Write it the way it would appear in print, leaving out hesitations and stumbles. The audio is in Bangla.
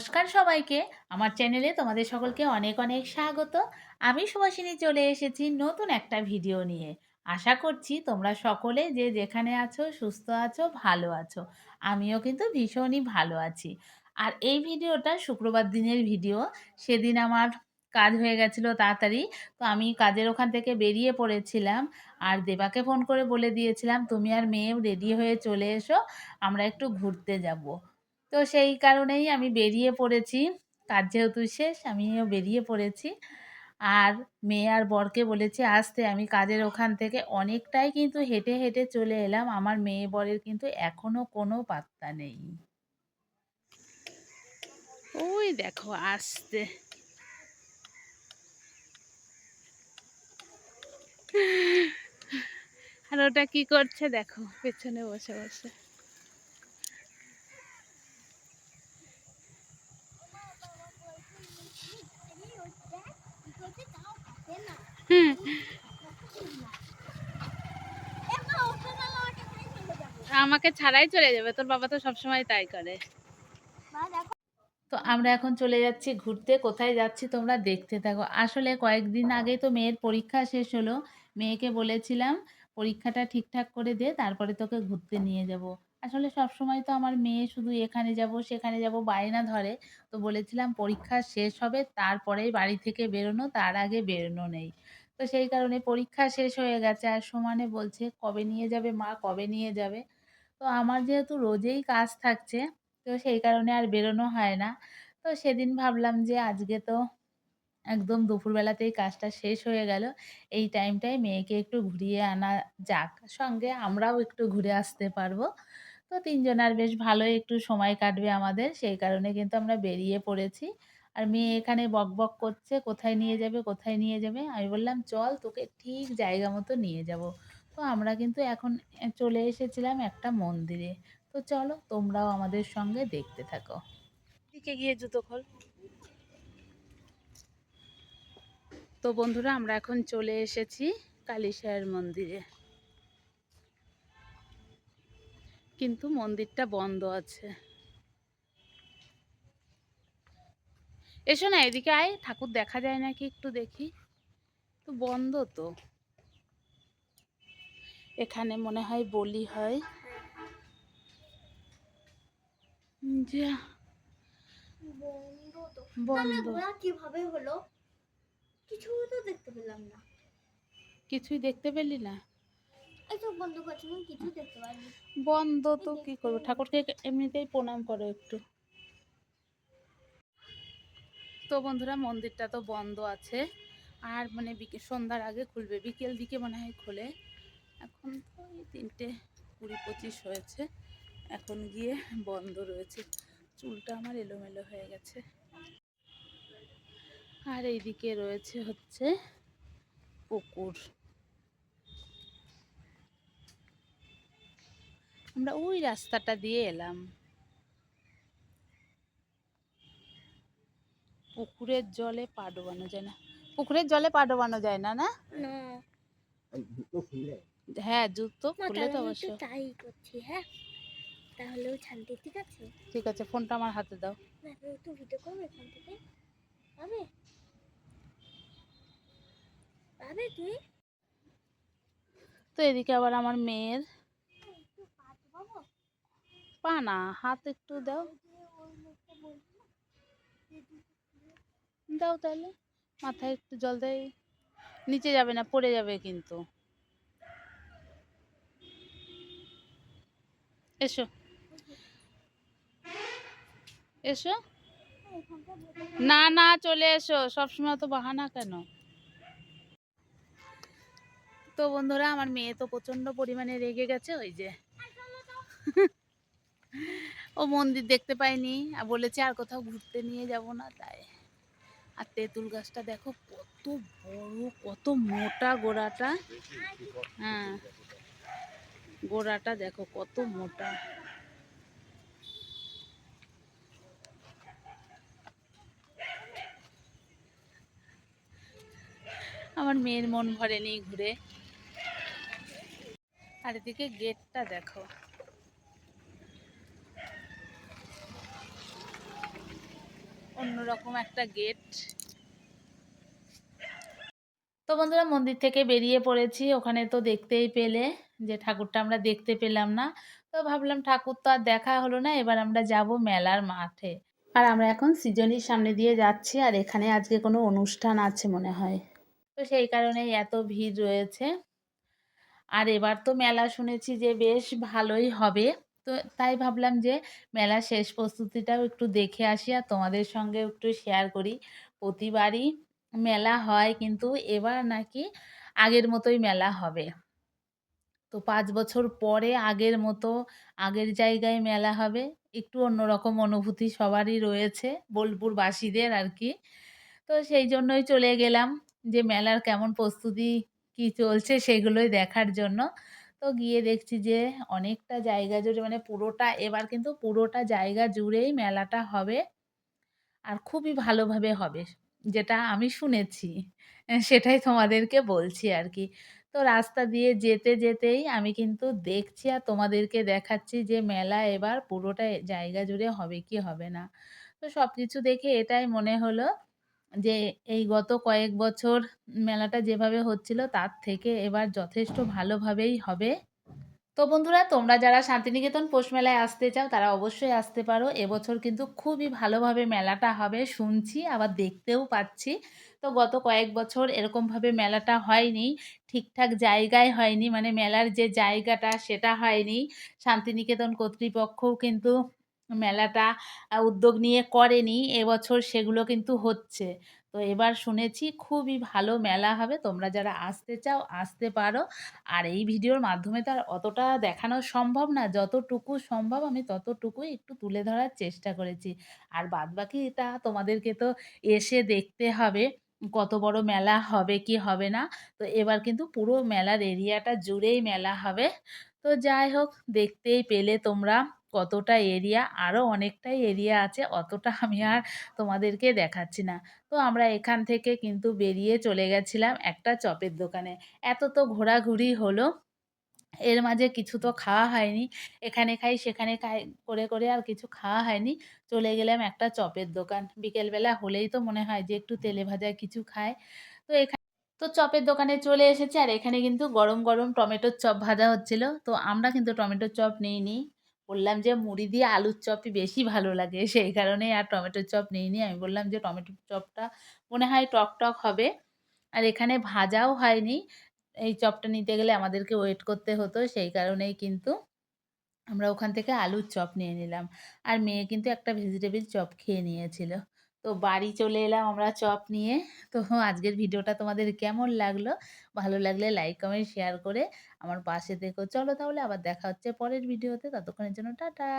নমস্কার সবাইকে। আমার চ্যানেলে তোমাদের সকলকে অনেক অনেক স্বাগত। আমি সুভাষিনী চলে এসেছি নতুন একটা ভিডিও নিয়ে। আশা করছি তোমরা সকলে যে যেখানে আছো সুস্থ আছো, ভালো আছো। আমিও কিন্তু ভীষণই ভালো আছি। আর এই ভিডিওটা শুক্রবার দিনের ভিডিও। সেদিন আমার কাজ হয়ে গেছিলো তাড়াতাড়ি। তো আমি কাজের ওখান থেকে বেরিয়ে পড়েছিলাম। আর দেবাকে ফোন করে বলে দিয়েছিলাম, "তুমি আর মেয়ে রেডি হয়ে চলে এসো, আমরা একটু ঘুরতে যাবো।" তো সেই কারণেই আমি বেরিয়ে পড়েছি। কাজ যেহেতু শেষ আমিও বেরিয়ে পড়েছি। আর মেয়ে আর বরকে বলেছি আসতে। আমি কাজের ওখান থেকে অনেকটাই কিন্তু হেঁটে, হেঁটে চলে এলাম। আমার মেয়ে বরের কিন্তু এখনো কোনো পাত্তা নেই। ওই দেখো আসছে। আর ওটা কি করছে দেখো পেছনে বসে বসে। হুম, আমাকে ছাড়াই চলে যাবে। তোর বাবা তো সবসময় তাই করে। তো আমরা এখন চলে যাচ্ছি ঘুরতে। কোথায় যাচ্ছি তোমরা দেখতে থাকো। আসলে কয়েকদিন আগেই তো মেয়ের পরীক্ষা শেষ হলো। মেয়েকে বলেছিলাম পরীক্ষাটা ঠিকঠাক করে দে, তারপরে তোকে ঘুরতে নিয়ে যাব। আসলে সবসময় তো আমার মেয়ে শুধু এখানে যাব সেখানে যাব বায়না ধরে। তো বলেছিলাম পরীক্ষা শেষ হবে তারপরেই বাড়ি থেকে বেরোনো, তার আগে বেরোনো নেই। তো সেই কারণে পরীক্ষা শেষ হয়ে গেছে আর সমানে বলছে কবে নিয়ে যাবে মা, কবে নিয়ে যাবে। তো আমার যেহেতু রোজেই কাজ থাকছে, তো সেই কারণে আর বেরোনো হয় না। তো সেদিন ভাবলাম যে আজকে তো একদম দুপুরবেলাতেই কাজটা শেষ হয়ে গেল। এই টাইমটায় মেয়েকে একটু ঘুরিয়ে আনা যাক। সঙ্গে আমরাও একটু ঘুরে আসতে পারবো। তো ৩ জনার বেশ ভালোই একটু সময় কাটবে আমাদের। সেই কারণে কিন্তু আমরা বেরিয়ে পড়েছি। আর মেয়ে এখানে বকবক করছে, "কোথায় নিয়ে যাবে, কোথায় নিয়ে যাবে?" আমি বললাম, "চল তোকে ঠিক জায়গা মতো নিয়ে যাবো।" তো আমরা কিন্তু এখন চলে এসেছিলাম একটা মন্দিরে। তো চলো তোমরাও আমাদের সঙ্গে দেখতে থাকো। এদিকে গিয়ে জুতো খোল। তো বন্ধুরা আমরা এখন চলে এসেছি কালীশায়ের মন্দিরে। কিন্তু মন্দিরটা বন্ধ আছে। এসো না এদিকে আয়, ঠাকুর দেখা যায় নাকি একটু দেখি। তো বন্ধ তো। এখানে মনে হয় বলি হয়। যা বন্ধ তো। তাহলে বন্ধ। ঘোরা কিভাবে হলো? কিছুই তো দেখতে পেলাম না। কিছুই দেখতে পেলি না? এই তো বন্ধ করছিলাম, কিছু দেখতে পাইনি। বন্ধ এই তো কি দেখতে করবো, ঠাকুরকে এমনিতেই প্রণাম করো একটু। তো বন্ধুরা মন্দিরটা তো বন্ধ আছে। আর মানে সন্ধ্যার আগে খুলবে, বিকেল দিকে মনে হয় খোলে। এখন তো এই 3:20-25 হয়েছে। এখন গিয়ে বন্ধ রয়েছে। চুলটা আমার এলোমেলো হয়ে গেছে। আর এইদিকে রয়েছে হচ্ছে পুকুর। আমরা ওই রাস্তাটা দিয়ে এলাম। পুকুরের জলে পা ডোবানো যায় না। পুকুরের জলে পা ডোবানো যায় না, না? না। হ্যাঁ, জুতো মা খুললে তাহলে তো আমি অবশ্য। একটু তাই করছি, হ্যাঁ? তাহলেও শান্তি, ঠিক আছে? ঠিক আছে, ফোনটা আমার হাতে দাও। না তুমি একটু ভিডিও করবে এখান থেকে? পাবে? পাবে তুই? তো এদিকে আবার আমার মেয়ের একটু পা বাবু পা না, হাত একটু দাও। ওই যে ওই লোকটা বলছি না, দাও তাহলে। মাথায় একটু জল দেয়। নিচে যাবে না, পড়ে যাবে কিন্তু। এসো, এসো। এখানটা না না, চলে এসো। সবসময় তো বাহানা কেন? তো বন্ধুরা আমার মেয়ে তো প্রচন্ড পরিমাণে রেগে গেছে। ওই যে ও মন্দির দেখতে পায়নি আর বলেছে আর কোথাও ঘুরতে নিয়ে যাব না তাই। আর তেঁতুল গাছটা দেখো কত বড়, কত মোটা গোড়াটা। হ্যাঁ, গোড়াটা দেখো কত মোটা। আমার মেয়ের মন ভরেনি ঘুরে। আর এদিকে গেটটা দেখো। অন্যরকম একটা গেট। তো বন্ধুরা মন্দির থেকে বেরিয়ে পড়েছি। ওখানে তো দেখতেই পেলে যে ঠাকুরটা আমরা দেখতে পেলাম না। তো ভাবলাম ঠাকুর তো আর দেখা হলো না, এবার আমরা যাব মেলার মাঠে। আর আমরা এখন সৃজনীর সামনে দিয়ে যাচ্ছি, আর এখানে আজকে কোনো অনুষ্ঠান আছে মনে হয়। তো সেই কারণেই এত ভিড় রয়েছে। আর এবার তো মেলা শুনেছি যে বেশ ভালোই হবে। তো তাই ভাবলাম যে মেলার শেষ প্রস্তুতিটাও একটু দেখে আসি আর তোমাদের সঙ্গেও একটু শেয়ার করি। প্রতিবারই মেলা হয়, কিন্তু এবার নাকি আগের মতোই মেলা হবে। তো ৫ বছর পরে আগের মতো আগের জায়গায় মেলা হবে। একটু অন্যরকম অনুভূতি সবারই রয়েছে, বোলপুরবাসীদের আর কি। তো সেই জন্যই চলে গেলাম যে মেলার কেমন প্রস্তুতি কি চলছে সেগুলোই দেখার জন্য। তো গিয়ে দেখছি যে অনেকটা জায়গা জুড়ে, মানে পুরোটা, এবার কিন্তু পুরোটা জায়গা জুড়েই মেলাটা হবে। আর খুবই ভালোভাবে হবে। যেটা আমি শুনেছি। সেটাই তোমাদেরকে বলছি আরকি। তো রাস্তা দিয়ে যেতে, যেতেই আমি কিন্তু দেখছি আর তোমাদেরকে দেখাচ্ছি যে মেলা এবার পুরোটা জায়গা জুড়ে হবে কি হবে না। তো সবকিছু দেখে এটাই মনে হলো যে এই গত কয়েক বছর মেলাটা যেভাবে হচ্ছিল তার থেকে এবার যথেষ্ট ভালোভাবেই হবে। তো বন্ধুরা তোমরা যারা শান্তিনিকেতন পৌষ মেলায় আসতে চাও তারা অবশ্যই আসতে পারো। এবছর কিন্তু খুবই ভালোভাবে মেলাটা হবে শুনছি, আবার দেখতেও পাচ্ছি। তো গত কয়েক বছর এরকমভাবে মেলাটা হয়নি, ঠিকঠাক জায়গায় হয়নি, মানে মেলার যে জায়গাটা সেটা হয়নি। শান্তিনিকেতন কর্তৃপক্ষও কিন্তু মেলাটা উদ্যোগ নিয়ে করেনি, এবছর সেগুলো কিন্তু হচ্ছে। তো এবার শুনেছি খুবই ভালো মেলা হবে, তোমরা যারা আসতে চাও আসতে পারো। আর এই ভিডিওর মাধ্যমে তো আর অতটা দেখানো সম্ভব না। যতটুকু সম্ভব আমি ততটুকুই একটু তুলে ধরার চেষ্টা করেছি। আর বাদবাকিটা তোমাদেরকে তো এসে দেখতে হবে কত বড় মেলা হবে কি হবে না। তো এবার কিন্তু পুরো মেলার এরিয়াটা জুড়েই মেলা হবে। তো যাই হোক, দেখতেই পেলে তোমরা কতটা এরিয়া, আরও অনেকটাই এরিয়া আছে, অতটা আমি আর তোমাদেরকে দেখাচ্ছি না। তো আমরা এখান থেকে কিন্তু বেরিয়ে চলে গেছিলাম একটা চপের দোকানে। এত তো ঘোরাঘুরি হলো, এর মাঝে কিছু তো খাওয়া হয়নি। এখানে খাই সেখানে খাই করে, করে আর কিছু খাওয়া হয়নি। চলে গেলাম একটা চপের দোকান। বিকেলবেলা হলেই তো মনে হয় যে একটু তেলে ভাজা কিছু খাই। তো তো চপের দোকানে চলে এসেছি, আর এখানে কিন্তু গরম, গরম টমেটোর চপ ভাজা হচ্ছিল। তো আমরা কিন্তু টমেটোর চপ নিইনি। বললাম যে মুড়ি দিয়ে আলুর চপই বেশি ভালো লাগে। সেই কারণেই আর টমেটোর চপ নিইনি। আমি বললাম যে টমেটোর চপটা মনে হয় টক, টক হবে। আর এখানে ভাজাও হয়নি। এই চপটা নিতে গেলে আমাদেরকে ওয়েট করতে হতো। সেই কারণেই কিন্তু আমরা ওখান থেকে আলুর চপ নিয়ে নিলাম। আর মেয়ে কিন্তু একটা ভেজিটেবল চপ খেয়ে নিয়েছিল। তো বাড়ি চলে এলাম আমরা চপ নিয়ে। তো আজকের ভিডিওটা তোমাদের কেমন লাগলো? ভালো লাগলে লাইক, কমেন্ট, শেয়ার করে আমার পাশে থেকো। চলো তাহলে আবার দেখা হচ্ছে পরের ভিডিওতে। ততক্ষণের জন্য টাটা।